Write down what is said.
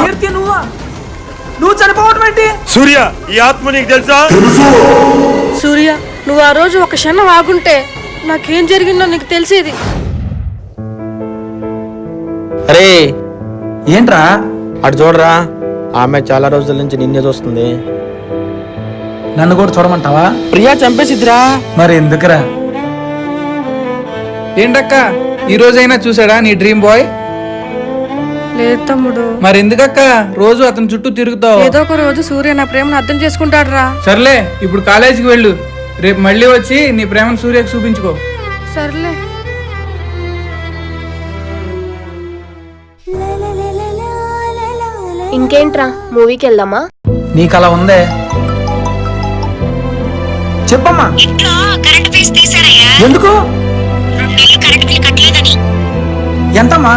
కీర్తి నువ్వు చనిపోవటం ఏంటి? సూర్య, ఈ ఆత్మ నీకు తెలుసా? సూర్య, నువ్వు ఆ రోజు ఒక క్షణం ఆగుంటే నాకేం జరిగిందో నీకు తెలిసేది. అరే ఏంట్రా? అటు చూడరా, ఆమె చాలా రోజుల నుంచి నిన్నే చూస్తుంది. నన్ను కూడా చూడమంటావా? ప్రియా చంపేసిద్దిరా. మరి ఎందుకురా? ఏంటక్క, ఈ రోజైనా చూసాడా నీ డ్రీమ్ బాయ్? లేదు తమ్ముడు. మరి ఎందుకక్క రోజు అతని చుట్టూ తిరుగుతావు? ఏదో ఒక రోజు సూర్య నా ప్రేమను అర్థం చేసుకుంటాడు రా. సర్లే, ఇప్పుడు కాలేజీకి వెళ్ళు. రేపు మళ్ళీ వచ్చి నీ ప్రేమను సూర్యకి చూపించుకో. సర్లే. ఇంకేంట్రా, మూవీకి వెళ్దామా? నీకు అలా ఉందే, చెప్పమ్మా. ఇంట్లో కరెంట్ ఫీజు తీసారయ్యా. ఎందుకు? 2 నెలలు కరెంట్ బిల్ కట్టలేదని. ఎంతమ్మా?